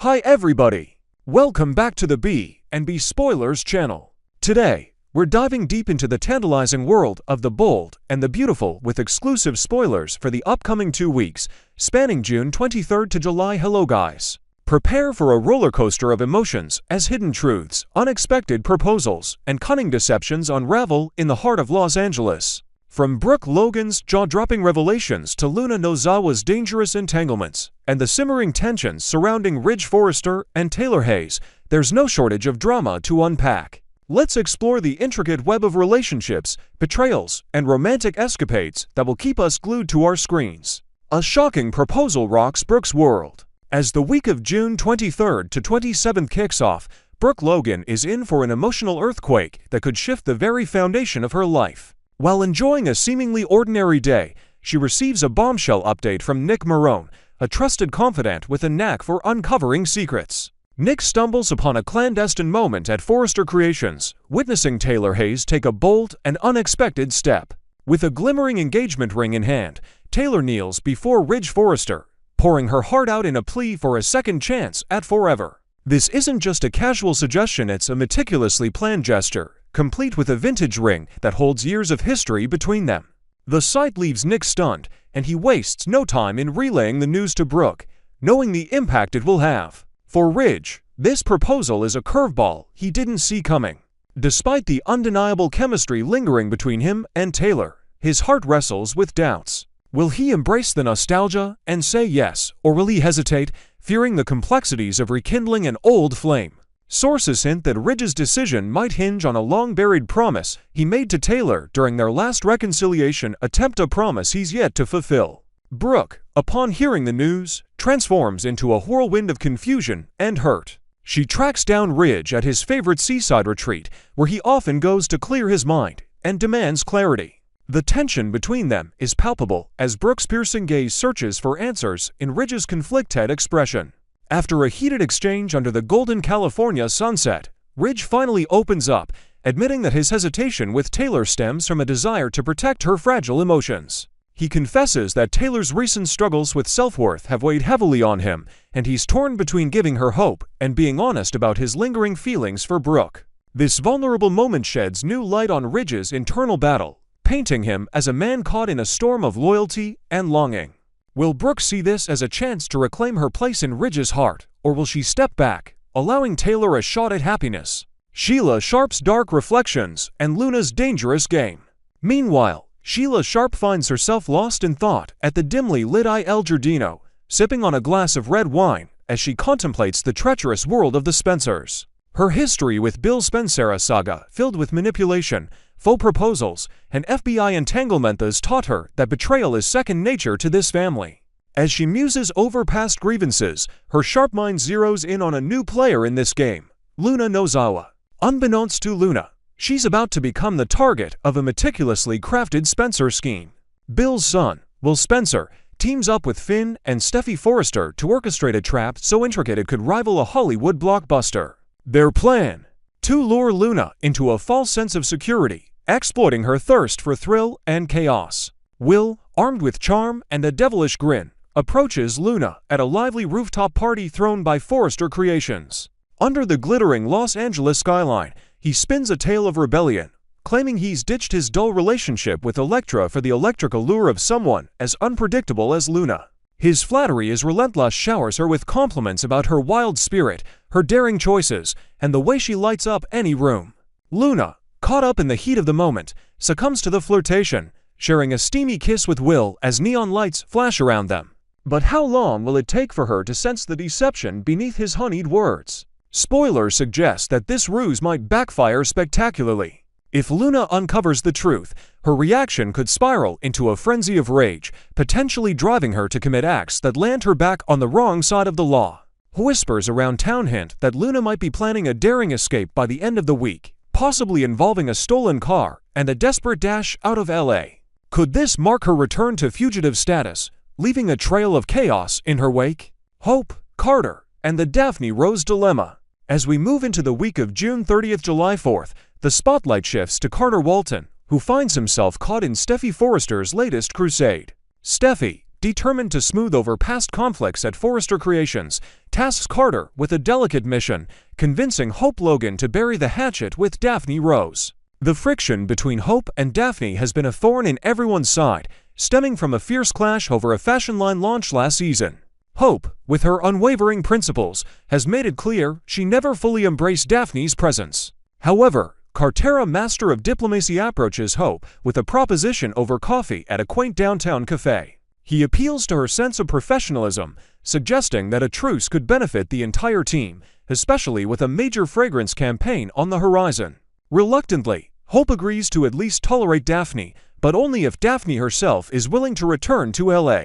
Hi everybody! Welcome back to the B&B Spoilers channel. Today, we're diving deep into the tantalizing world of the bold and the beautiful with exclusive spoilers for the upcoming 2 weeks, spanning June 23rd to July. Hello guys! Prepare for a roller coaster of emotions as hidden truths, unexpected proposals, and cunning deceptions unravel in the heart of Los Angeles. From Brooke Logan's jaw-dropping revelations to Luna Nozawa's dangerous entanglements and the simmering tensions surrounding Ridge Forrester and Taylor Hayes, there's no shortage of drama to unpack. Let's explore the intricate web of relationships, betrayals, and romantic escapades that will keep us glued to our screens. A shocking proposal rocks Brooke's world. As the week of June 23rd to 27th kicks off, Brooke Logan is in for an emotional earthquake that could shift the very foundation of her life. While enjoying a seemingly ordinary day, she receives a bombshell update from Nick Marone, a trusted confidant with a knack for uncovering secrets. Nick stumbles upon a clandestine moment at Forrester Creations, witnessing Taylor Hayes take a bold and unexpected step. With a glimmering engagement ring in hand, Taylor kneels before Ridge Forrester, pouring her heart out in a plea for a second chance at forever. This isn't just a casual suggestion, it's a meticulously planned gesture, complete with a vintage ring that holds years of history between them. The sight leaves Nick stunned, and he wastes no time in relaying the news to Brooke, knowing the impact it will have. For Ridge, this proposal is a curveball he didn't see coming. Despite the undeniable chemistry lingering between him and Taylor, his heart wrestles with doubts. Will he embrace the nostalgia and say yes, or will he hesitate, fearing the complexities of rekindling an old flame? Sources hint that Ridge's decision might hinge on a long-buried promise he made to Taylor during their last reconciliation attempt, a promise he's yet to fulfill. Brooke, upon hearing the news, transforms into a whirlwind of confusion and hurt. She tracks down Ridge at his favorite seaside retreat, where he often goes to clear his mind, and demands clarity. The tension between them is palpable as Brooke's piercing gaze searches for answers in Ridge's conflicted expression. After a heated exchange under the golden California sunset, Ridge finally opens up, admitting that his hesitation with Taylor stems from a desire to protect her fragile emotions. He confesses that Taylor's recent struggles with self-worth have weighed heavily on him, and he's torn between giving her hope and being honest about his lingering feelings for Brooke. This vulnerable moment sheds new light on Ridge's internal battle, painting him as a man caught in a storm of loyalty and longing. Will Brooke see this as a chance to reclaim her place in Ridge's heart, or will she step back, allowing Taylor a shot at happiness? Sheila Sharp's dark reflections and Luna's dangerous game. Meanwhile, Sheila Sharp finds herself lost in thought at the dimly lit El Giardino, sipping on a glass of red wine as she contemplates the treacherous world of the Spencers. Her history with Bill Spencer, a saga filled with manipulation, faux proposals, and FBI entanglement has taught her that betrayal is second nature to this family. As she muses over past grievances, her sharp mind zeroes in on a new player in this game, Luna Nozawa. Unbeknownst to Luna, she's about to become the target of a meticulously crafted Spencer scheme. Bill's son, Will Spencer, teams up with Finn and Steffi Forrester to orchestrate a trap so intricate it could rival a Hollywood blockbuster. Their plan? To lure Luna into a false sense of security, exploiting her thirst for thrill and chaos. Will, armed with charm and a devilish grin, approaches Luna at a lively rooftop party thrown by Forrester Creations. Under the glittering Los Angeles skyline, he spins a tale of rebellion, claiming he's ditched his dull relationship with Electra for the electric allure of someone as unpredictable as Luna. His flattery is relentless, showers her with compliments about her wild spirit, her daring choices, and the way she lights up any room. Luna, caught up in the heat of the moment, succumbs to the flirtation, sharing a steamy kiss with Will as neon lights flash around them. But how long will it take for her to sense the deception beneath his honeyed words? Spoilers suggest that this ruse might backfire spectacularly. If Luna uncovers the truth, her reaction could spiral into a frenzy of rage, potentially driving her to commit acts that land her back on the wrong side of the law. Whispers around town hint that Luna might be planning a daring escape by the end of the week, possibly involving a stolen car and a desperate dash out of LA. Could this mark her return to fugitive status, leaving a trail of chaos in her wake? Hope, Carter, and the Daphne Rose dilemma. As we move into the week of June 30th, July 4th, the spotlight shifts to Carter Walton, who finds himself caught in Steffi Forrester's latest crusade. Steffi, determined to smooth over past conflicts at Forrester Creations, tasks Carter with a delicate mission, convincing Hope Logan to bury the hatchet with Daphne Rose. The friction between Hope and Daphne has been a thorn in everyone's side, stemming from a fierce clash over a fashion line launch last season. Hope, with her unwavering principles, has made it clear she never fully embraced Daphne's presence. However, Carter, master of diplomacy, approaches Hope with a proposition over coffee at a quaint downtown cafe. He appeals to her sense of professionalism, suggesting that a truce could benefit the entire team, especially with a major fragrance campaign on the horizon. Reluctantly, Hope agrees to at least tolerate Daphne, but only if Daphne herself is willing to return to LA.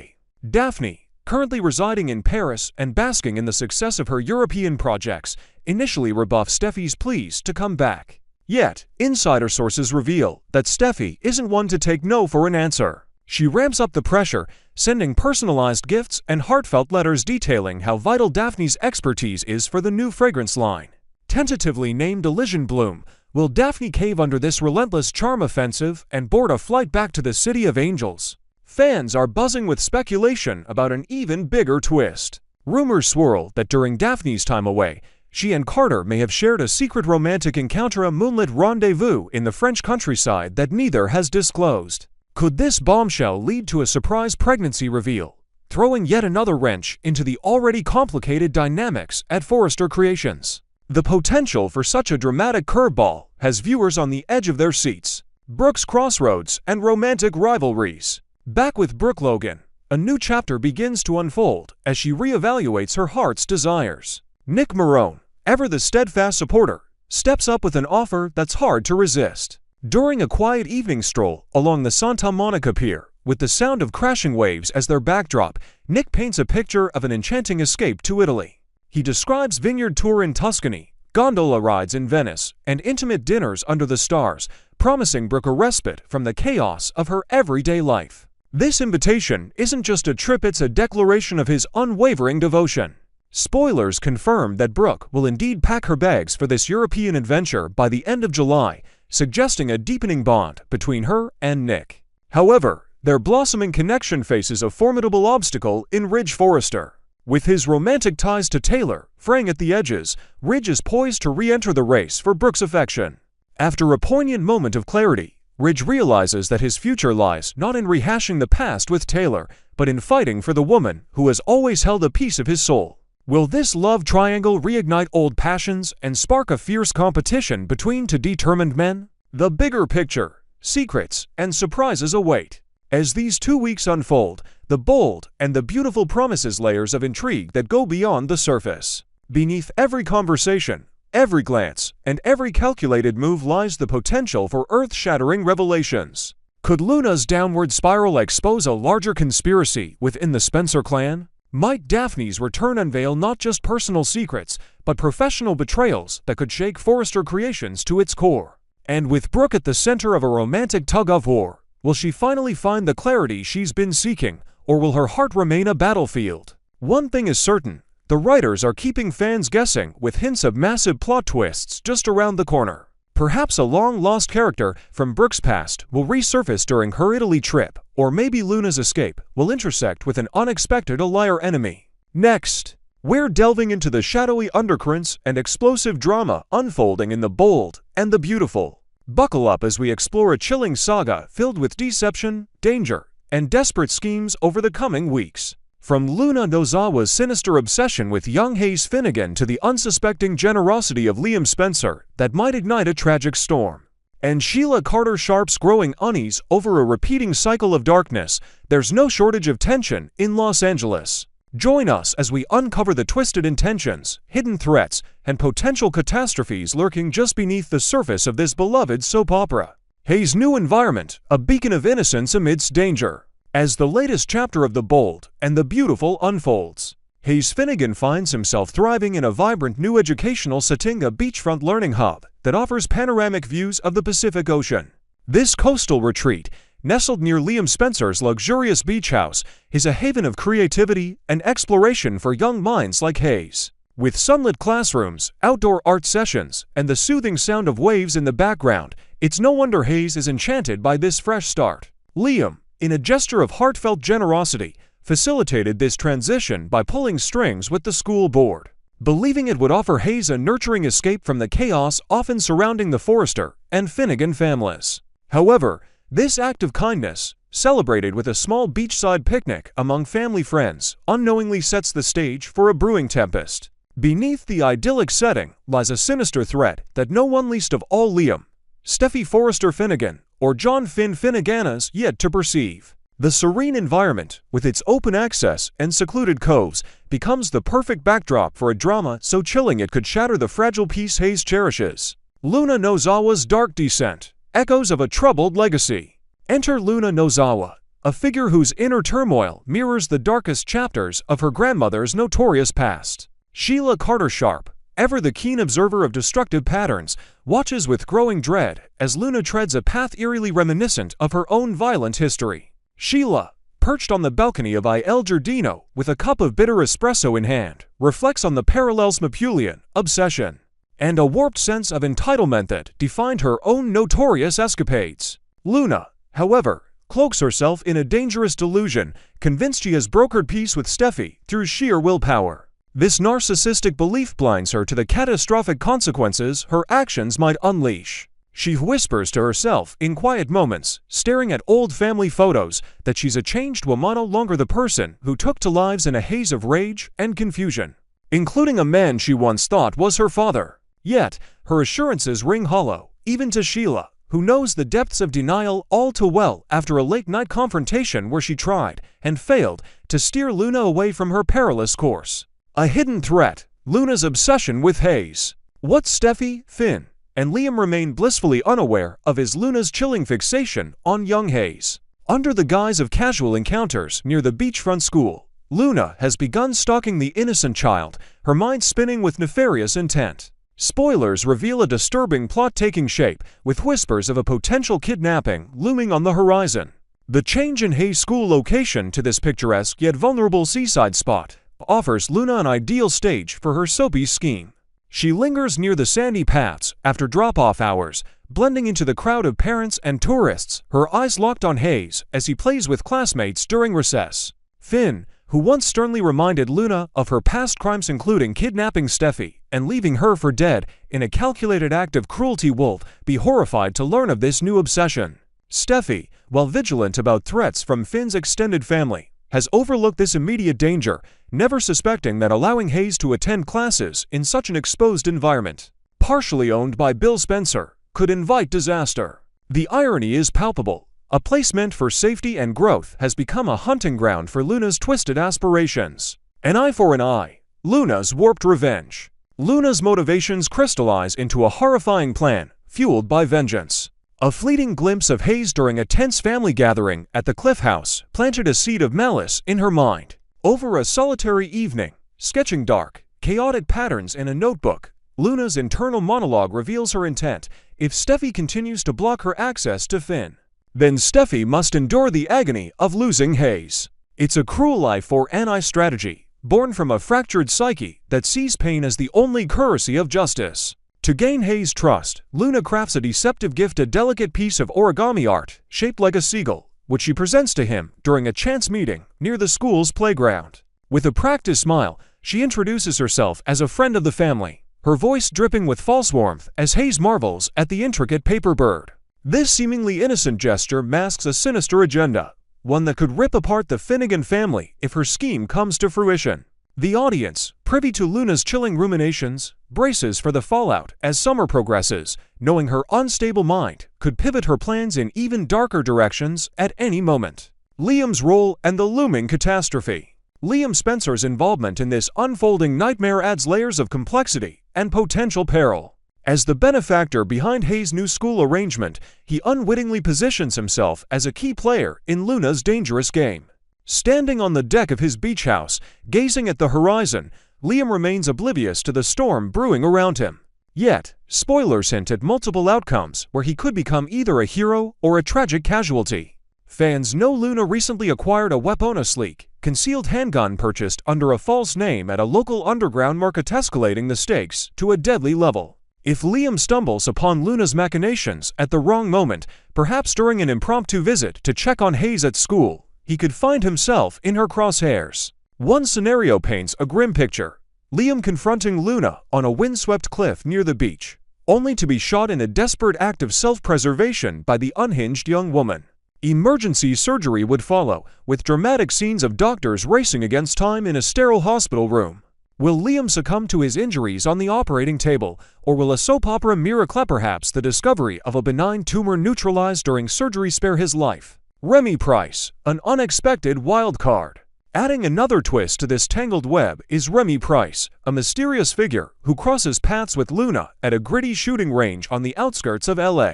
Daphne, currently residing in Paris and basking in the success of her European projects, initially rebuffs Steffi's pleas to come back. Yet, insider sources reveal that Steffi isn't one to take no for an answer. She ramps up the pressure, sending personalized gifts and heartfelt letters detailing how vital Daphne's expertise is for the new fragrance line. Tentatively named Elysian Bloom, will Daphne cave under this relentless charm offensive and board a flight back to the City of Angels? Fans are buzzing with speculation about an even bigger twist. Rumors swirl that during Daphne's time away, she and Carter may have shared a secret romantic encounter, a moonlit rendezvous in the French countryside that neither has disclosed. Could this bombshell lead to a surprise pregnancy reveal, throwing yet another wrench into the already complicated dynamics at Forrester Creations? The potential for such a dramatic curveball has viewers on the edge of their seats. Brooke's crossroads and romantic rivalries. Back with Brooke Logan, a new chapter begins to unfold as she reevaluates her heart's desires. Nick Marone, ever the steadfast supporter, steps up with an offer that's hard to resist. During a quiet evening stroll along the Santa Monica Pier, with the sound of crashing waves as their backdrop, Nick paints a picture of an enchanting escape to Italy. He describes vineyard tour in Tuscany, gondola rides in Venice, and intimate dinners under the stars, promising Brooke a respite from the chaos of her everyday life. This invitation isn't just a trip, it's a declaration of his unwavering devotion. Spoilers confirm that Brooke will indeed pack her bags for this European adventure by the end of July, suggesting a deepening bond between her and Nick. However, their blossoming connection faces a formidable obstacle in Ridge Forrester. With his romantic ties to Taylor fraying at the edges, Ridge is poised to re-enter the race for Brooke's affection. After a poignant moment of clarity, Ridge realizes that his future lies not in rehashing the past with Taylor, but in fighting for the woman who has always held a piece of his soul. Will this love triangle reignite old passions and spark a fierce competition between two determined men? The bigger picture, secrets, and surprises await. As these 2 weeks unfold, the bold and the beautiful promises layers of intrigue that go beyond the surface. Beneath every conversation, every glance, and every calculated move lies the potential for earth-shattering revelations. Could Luna's downward spiral expose a larger conspiracy within the Spencer clan? Might Daphne's return unveil not just personal secrets, but professional betrayals that could shake Forrester Creations to its core? And with Brooke at the center of a romantic tug-of-war, will she finally find the clarity she's been seeking, or will her heart remain a battlefield? One thing is certain. The writers are keeping fans guessing with hints of massive plot twists just around the corner. Perhaps a long-lost character from Brooke's past will resurface during her Italy trip, or maybe Luna's escape will intersect with an unexpected allier enemy. Next, we're delving into the shadowy undercurrents and explosive drama unfolding in The Bold and the Beautiful. Buckle up as we explore a chilling saga filled with deception, danger, and desperate schemes over the coming weeks. From Luna Nozawa's sinister obsession with young Hayes Finnegan to the unsuspecting generosity of Liam Spencer that might ignite a tragic storm. And Sheila Carter Sharp's growing unease over a repeating cycle of darkness, there's no shortage of tension in Los Angeles. Join us as we uncover the twisted intentions, hidden threats, and potential catastrophes lurking just beneath the surface of this beloved soap opera. Hayes' new environment, a beacon of innocence amidst danger. As the latest chapter of The Bold and the Beautiful unfolds, Hayes Finnegan finds himself thriving in a vibrant new educational setting, a beachfront learning hub that offers panoramic views of the Pacific Ocean. This coastal retreat, nestled near Liam Spencer's luxurious beach house, is a haven of creativity and exploration for young minds like Hayes. With sunlit classrooms, outdoor art sessions, and the soothing sound of waves in the background, it's no wonder Hayes is enchanted by this fresh start. Liam, in a gesture of heartfelt generosity, facilitated this transition by pulling strings with the school board, believing it would offer Hayes a nurturing escape from the chaos often surrounding the Forrester and Finnegan families. However, this act of kindness, celebrated with a small beachside picnic among family friends, unknowingly sets the stage for a brewing tempest. Beneath the idyllic setting lies a sinister threat that no one, least of all Liam, Steffi Forrester Finnegan, or John Finn Finnegan, is yet to perceive. The serene environment, with its open access and secluded coves, becomes the perfect backdrop for a drama so chilling it could shatter the fragile peace Hayes cherishes. Luna Nozawa's dark descent, echoes of a troubled legacy. Enter Luna Nozawa, a figure whose inner turmoil mirrors the darkest chapters of her grandmother's notorious past. Sheila Carter Sharp, ever the keen observer of destructive patterns, watches with growing dread as Luna treads a path eerily reminiscent of her own violent history. Sheila, perched on the balcony of Il Giardino with a cup of bitter espresso in hand, reflects on the parallels Mapulian obsession and a warped sense of entitlement that defined her own notorious escapades. Luna, however, cloaks herself in a dangerous delusion, convinced she has brokered peace with Steffi through sheer willpower. This narcissistic belief blinds her to the catastrophic consequences her actions might unleash. She whispers to herself in quiet moments, staring at old family photos, that she's a changed woman, no longer the person who took to lives in a haze of rage and confusion, including a man she once thought was her father. Yet, her assurances ring hollow, even to Sheila, who knows the depths of denial all too well after a late-night confrontation where she tried, and failed, to steer Luna away from her perilous course. A hidden threat, Luna's obsession with Hayes. What Steffi, Finn, and Liam remain blissfully unaware of is Luna's chilling fixation on young Hayes. Under the guise of casual encounters near the beachfront school, Luna has begun stalking the innocent child, her mind spinning with nefarious intent. Spoilers reveal a disturbing plot taking shape, with whispers of a potential kidnapping looming on the horizon. The change in Hayes' school location to this picturesque yet vulnerable seaside spot offers Luna an ideal stage for her soapy scheme. She lingers near the sandy paths after drop-off hours, blending into the crowd of parents and tourists, her eyes locked on Hayes as he plays with classmates during recess. Finn, who once sternly reminded Luna of her past crimes including kidnapping Steffi and leaving her for dead in a calculated act of cruelty, will be horrified to learn of this new obsession. Steffi, while vigilant about threats from Finn's extended family, has overlooked this immediate danger, never suspecting that allowing Hayes to attend classes in such an exposed environment, partially owned by Bill Spencer, could invite disaster. The irony is palpable. A place meant for safety and growth has become a hunting ground for Luna's twisted aspirations. An eye for an eye. Luna's warped revenge. Luna's motivations crystallize into a horrifying plan, fueled by vengeance. A fleeting glimpse of Hayes during a tense family gathering at the Cliff House planted a seed of malice in her mind. Over a solitary evening, sketching dark, chaotic patterns in a notebook, Luna's internal monologue reveals her intent. If Steffi continues to block her access to Finn, then Steffi must endure the agony of losing Hayes. It's a cruel lie for an eye strategy, born from a fractured psyche that sees pain as the only currency of justice. To gain Hayes' trust, Luna crafts a deceptive gift, a delicate piece of origami art shaped like a seagull, which she presents to him during a chance meeting near the school's playground. With a practiced smile, she introduces herself as a friend of the family, her voice dripping with false warmth as Hayes marvels at the intricate paper bird. This seemingly innocent gesture masks a sinister agenda, one that could rip apart the Finnegan family if her scheme comes to fruition. The audience, privy to Luna's chilling ruminations, braces for the fallout as summer progresses, knowing her unstable mind could pivot her plans in even darker directions at any moment. Liam's role and the looming catastrophe. Liam Spencer's involvement in this unfolding nightmare adds layers of complexity and potential peril. As the benefactor behind Hayes' new school arrangement, he unwittingly positions himself as a key player in Luna's dangerous game. Standing on the deck of his beach house, gazing at the horizon, Liam remains oblivious to the storm brewing around him. Yet, spoilers hint at multiple outcomes where he could become either a hero or a tragic casualty. Fans know Luna recently acquired a weapon, a sleek, concealed handgun purchased under a false name at a local underground market, escalating the stakes to a deadly level. If Liam stumbles upon Luna's machinations at the wrong moment, perhaps during an impromptu visit to check on Hayes at school, he could find himself in her crosshairs. One scenario paints a grim picture: Liam confronting Luna on a windswept cliff near the beach, only to be shot in a desperate act of self-preservation by the unhinged young woman. Emergency surgery would follow, with dramatic scenes of doctors racing against time in a sterile hospital room. Will Liam succumb to his injuries on the operating table, or will a soap opera miracle, perhaps the discovery of a benign tumor neutralized during surgery, spare his life? Remy Price, an unexpected wild card. Adding another twist to this tangled web is Remy Price, a mysterious figure who crosses paths with Luna at a gritty shooting range on the outskirts of LA.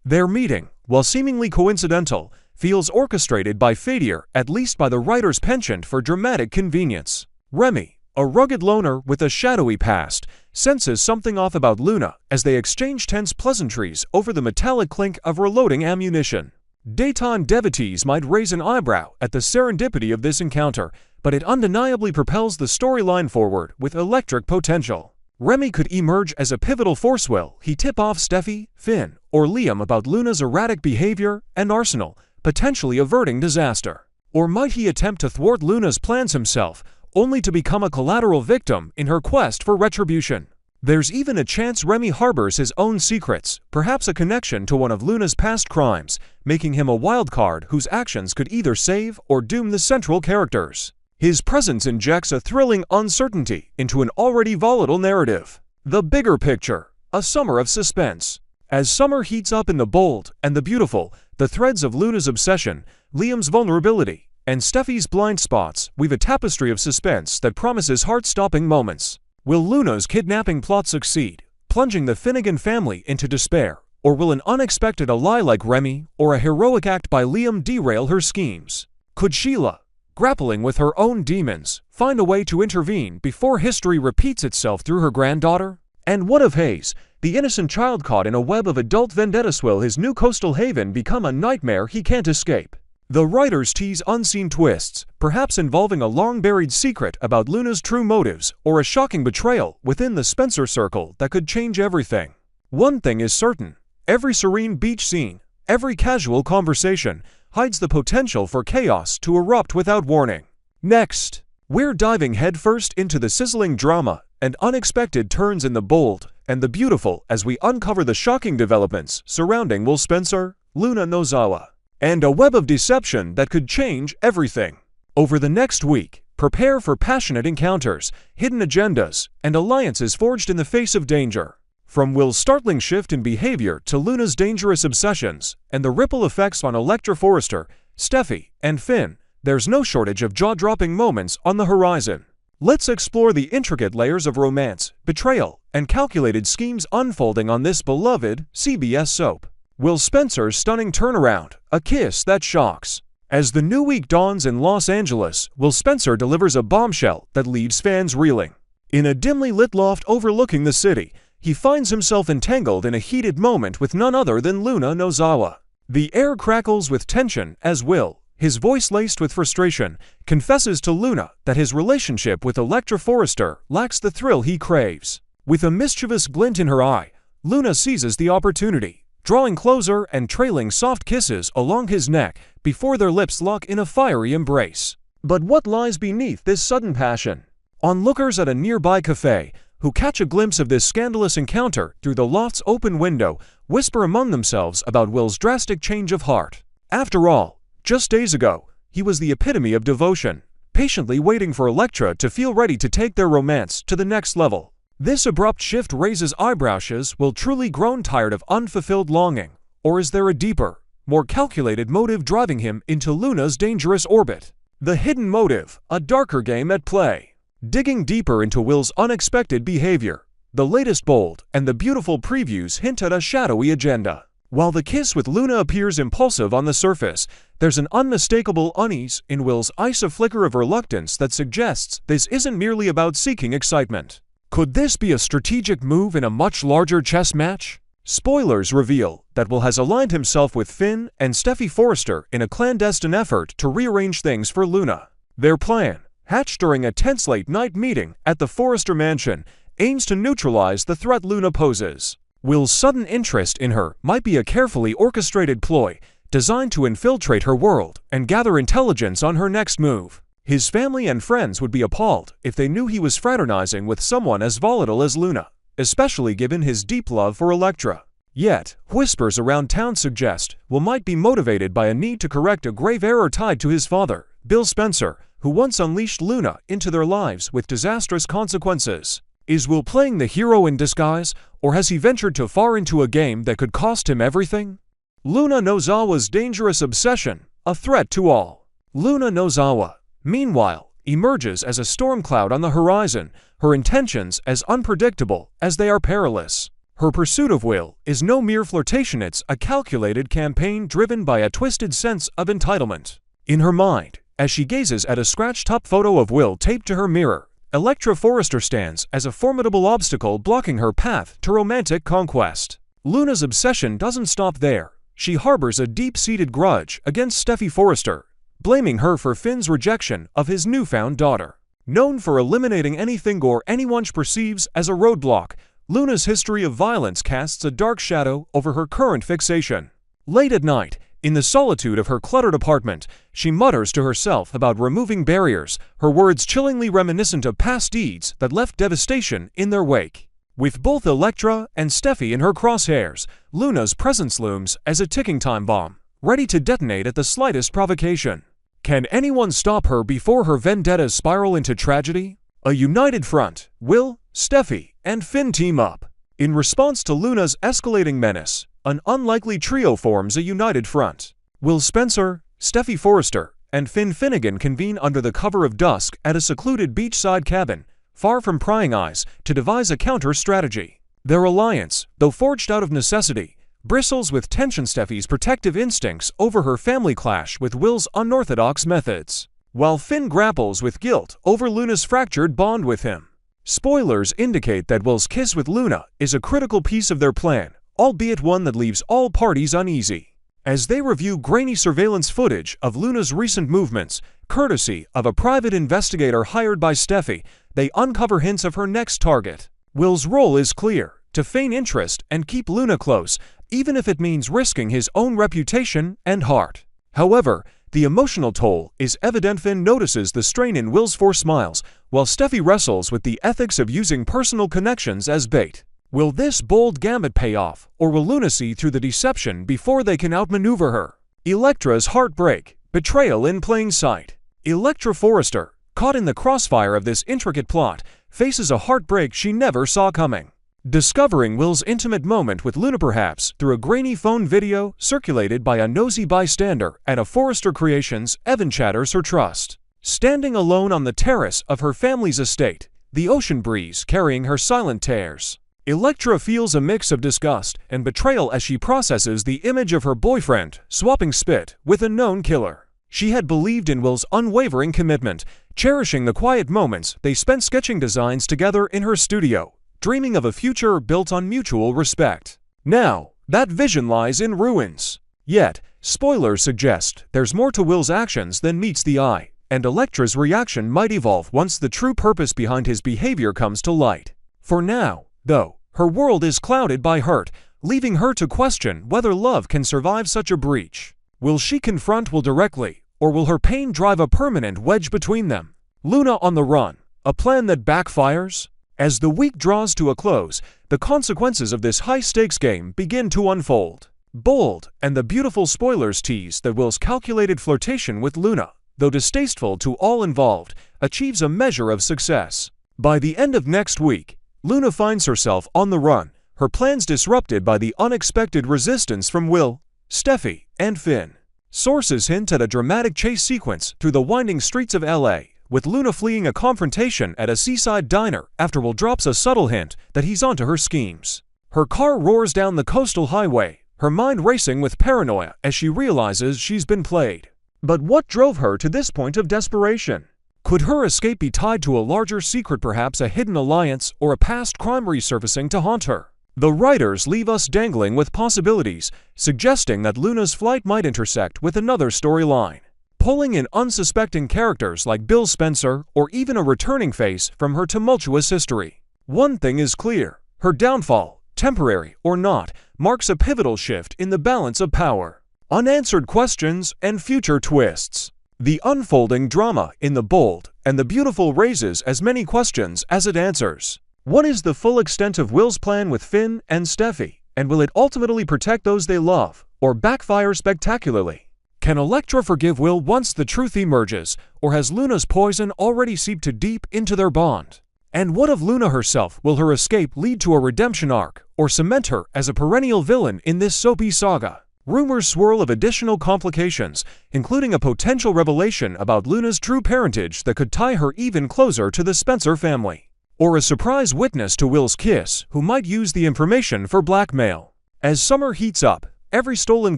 Their meeting, while seemingly coincidental, feels orchestrated by failure, at least by the writer's penchant for dramatic convenience. Remy, a rugged loner with a shadowy past, senses something off about Luna as they exchange tense pleasantries over the metallic clink of reloading ammunition. Daytime devotees might raise an eyebrow at the serendipity of this encounter, but it undeniably propels the storyline forward with electric potential. Remy could emerge as a pivotal force. Will he tip off Steffi, Finn, or Liam about Luna's erratic behavior and arsenal, potentially averting disaster? Or might he attempt to thwart Luna's plans himself, only to become a collateral victim in her quest for retribution? There's even a chance Remy harbors his own secrets, perhaps a connection to one of Luna's past crimes, making him a wild card whose actions could either save or doom the central characters. His presence injects a thrilling uncertainty into an already volatile narrative. The bigger picture: a summer of suspense. As summer heats up in The Bold and the Beautiful, the threads of Luna's obsession, Liam's vulnerability, and Steffi's blind spots weave a tapestry of suspense that promises heart-stopping moments. Will Luna's kidnapping plot succeed, plunging the Finnegan family into despair, or will an unexpected ally like Remy or a heroic act by Liam derail her schemes? Could Sheila, grappling with her own demons, find a way to intervene before history repeats itself through her granddaughter? And what of Hayes, the innocent child caught in a web of adult vendettas? Will his new coastal haven become a nightmare he can't escape? The writers tease unseen twists, perhaps involving a long-buried secret about Luna's true motives or a shocking betrayal within the Spencer circle that could change everything. One thing is certain: every serene beach scene, every casual conversation, hides the potential for chaos to erupt without warning. Next, we're diving headfirst into the sizzling drama and unexpected turns in The Bold and the Beautiful as we uncover the shocking developments surrounding Will Spencer, Luna Nozawa, and a web of deception that could change everything. Over the next week, prepare for passionate encounters, hidden agendas, and alliances forged in the face of danger. From Will's startling shift in behavior to Luna's dangerous obsessions, and the ripple effects on Electra, Forrester, Steffi, and Finn, there's no shortage of jaw-dropping moments on the horizon. Let's explore the intricate layers of romance, betrayal, and calculated schemes unfolding on this beloved CBS soap. Will Spencer's stunning turnaround, a kiss that shocks. As the new week dawns in Los Angeles, Will Spencer delivers a bombshell that leaves fans reeling. In a dimly lit loft overlooking the city, he finds himself entangled in a heated moment with none other than Luna Nozawa. The air crackles with tension as Will, his voice laced with frustration, confesses to Luna that his relationship with Electra Forrester lacks the thrill he craves. With a mischievous glint in her eye, Luna seizes the opportunity, drawing closer and trailing soft kisses along his neck before their lips lock in a fiery embrace. But what lies beneath this sudden passion? Onlookers at a nearby cafe, who catch a glimpse of this scandalous encounter through the loft's open window, whisper among themselves about Will's drastic change of heart. After all, just days ago, he was the epitome of devotion, patiently waiting for Electra to feel ready to take their romance to the next level. This abrupt shift raises eyebrows. Will truly grown tired of unfulfilled longing, or is there a deeper, more calculated motive driving him into Luna's dangerous orbit? The hidden motive, a darker game at play. Digging deeper into Will's unexpected behavior, the latest Bold and the Beautiful previews hint at a shadowy agenda. While the kiss with Luna appears impulsive on the surface, there's an unmistakable unease in Will's eyes, a flicker of reluctance that suggests this isn't merely about seeking excitement. Could this be a strategic move in a much larger chess match? Spoilers reveal that Will has aligned himself with Finn and Steffi Forrester in a clandestine effort to rearrange things for Luna. Their plan, hatched during a tense late-night meeting at the Forrester mansion, aims to neutralize the threat Luna poses. Will's sudden interest in her might be a carefully orchestrated ploy, designed to infiltrate her world and gather intelligence on her next move. His family and friends would be appalled if they knew he was fraternizing with someone as volatile as Luna, especially given his deep love for Electra. Yet, whispers around town suggest Will might be motivated by a need to correct a grave error tied to his father, Bill Spencer, who once unleashed Luna into their lives with disastrous consequences. Is Will playing the hero in disguise, or has he ventured too far into a game that could cost him everything? Luna Nozawa's dangerous obsession, a threat to all. Luna Nozawa, meanwhile, emerges as a storm cloud on the horizon, her intentions as unpredictable as they are perilous. Her pursuit of Will is no mere flirtation, it's a calculated campaign driven by a twisted sense of entitlement. In her mind, as she gazes at a scratched-up photo of Will taped to her mirror, Electra Forrester stands as a formidable obstacle blocking her path to romantic conquest. Luna's obsession doesn't stop there. She harbors a deep-seated grudge against Steffi Forrester, blaming her for Finn's rejection of his newfound daughter. Known for eliminating anything or anyone she perceives as a roadblock, Luna's history of violence casts a dark shadow over her current fixation. Late at night, in the solitude of her cluttered apartment, she mutters to herself about removing barriers, her words chillingly reminiscent of past deeds that left devastation in their wake. With both Electra and Steffi in her crosshairs, Luna's presence looms as a ticking time bomb, ready to detonate at the slightest provocation. Can anyone stop her before her vendettas spiral into tragedy? A united front, Will, Steffi, and Finn team up. In response to Luna's escalating menace, an unlikely trio forms a united front. Will Spencer, Steffi Forrester, and Finn Finnegan convene under the cover of dusk at a secluded beachside cabin, far from prying eyes, to devise a counter-strategy. Their alliance, though forged out of necessity, bristles with tension. Steffi's protective instincts over her family clash with Will's unorthodox methods, while Finn grapples with guilt over Luna's fractured bond with him. Spoilers indicate that Will's kiss with Luna is a critical piece of their plan, albeit one that leaves all parties uneasy. As they review grainy surveillance footage of Luna's recent movements, courtesy of a private investigator hired by Steffi, they uncover hints of her next target. Will's role is clear: to feign interest and keep Luna close, even if it means risking his own reputation and heart. However, the emotional toll is evident. Finn notices the strain in Will's forced smiles, while Steffi wrestles with the ethics of using personal connections as bait. Will this bold gambit pay off, or will Luna see through the deception before they can outmaneuver her? Electra's heartbreak, betrayal in plain sight. Electra Forrester, caught in the crossfire of this intricate plot, faces a heartbreak she never saw coming. Discovering Will's intimate moment with Luna, perhaps through a grainy phone video circulated by a nosy bystander at a Forrester Creations, Evan shatters her trust. Standing alone on the terrace of her family's estate, the ocean breeze carrying her silent tears, Electra feels a mix of disgust and betrayal as she processes the image of her boyfriend swapping spit with a known killer. She had believed in Will's unwavering commitment, cherishing the quiet moments they spent sketching designs together in her studio, dreaming of a future built on mutual respect. Now, that vision lies in ruins. Yet, spoilers suggest there's more to Will's actions than meets the eye, and Electra's reaction might evolve once the true purpose behind his behavior comes to light. For now, though, her world is clouded by hurt, leaving her to question whether love can survive such a breach. Will she confront Will directly, or will her pain drive a permanent wedge between them? Luna on the run, a plan that backfires? As the week draws to a close, the consequences of this high-stakes game begin to unfold. Bold and the beautiful spoilers tease that Will's calculated flirtation with Luna, though distasteful to all involved, achieves a measure of success. By the end of next week, Luna finds herself on the run, her plans disrupted by the unexpected resistance from Will, Steffi, and Finn. Sources hint at a dramatic chase sequence through the winding streets of LA, with Luna fleeing a confrontation at a seaside diner after Will drops a subtle hint that he's onto her schemes. Her car roars down the coastal highway, her mind racing with paranoia as she realizes she's been played. But what drove her to this point of desperation? Could her escape be tied to a larger secret, perhaps a hidden alliance or a past crime resurfacing to haunt her? The writers leave us dangling with possibilities, suggesting that Luna's flight might intersect with another storyline, pulling in unsuspecting characters like Bill Spencer or even a returning face from her tumultuous history. One thing is clear: her downfall, temporary or not, marks a pivotal shift in the balance of power. unanswered questions, and future twists. The unfolding drama in The Bold and the Beautiful raises as many questions as it answers. What is the full extent of Will's plan with Finn and Steffi, and will it ultimately protect those they love, or backfire spectacularly? Can Electra forgive Will once the truth emerges, or has Luna's poison already seeped deep into their bond? And what of Luna herself? Will her escape lead to a redemption arc, or cement her as a perennial villain in this soapy saga? Rumors swirl of additional complications, including a potential revelation about Luna's true parentage that could tie her even closer to the Spencer family. Or a surprise witness to Will's kiss who might use the information for blackmail. As summer heats up, every stolen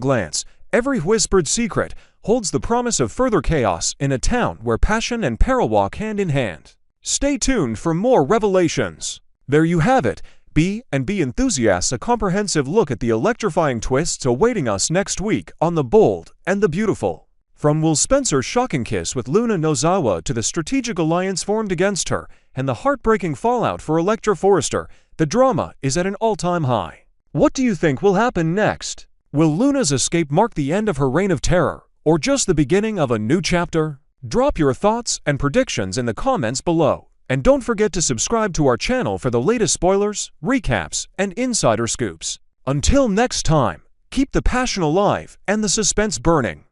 glance, every whispered secret holds the promise of further chaos in a town where passion and peril walk hand in hand. Stay tuned for more revelations. There you have it. Be enthusiasts, a comprehensive look at the electrifying twists awaiting us next week on The Bold and the Beautiful. From Will Spencer's shocking kiss with Luna Nozawa to the strategic alliance formed against her and the heartbreaking fallout for Electra Forrester, the drama is at an all-time high. What do you think will happen next? Will Luna's escape mark the end of her reign of terror, or just the beginning of a new chapter? Drop your thoughts and predictions in the comments below. And don't forget to subscribe to our channel for the latest spoilers, recaps, and insider scoops. Until next time, keep the passion alive and the suspense burning.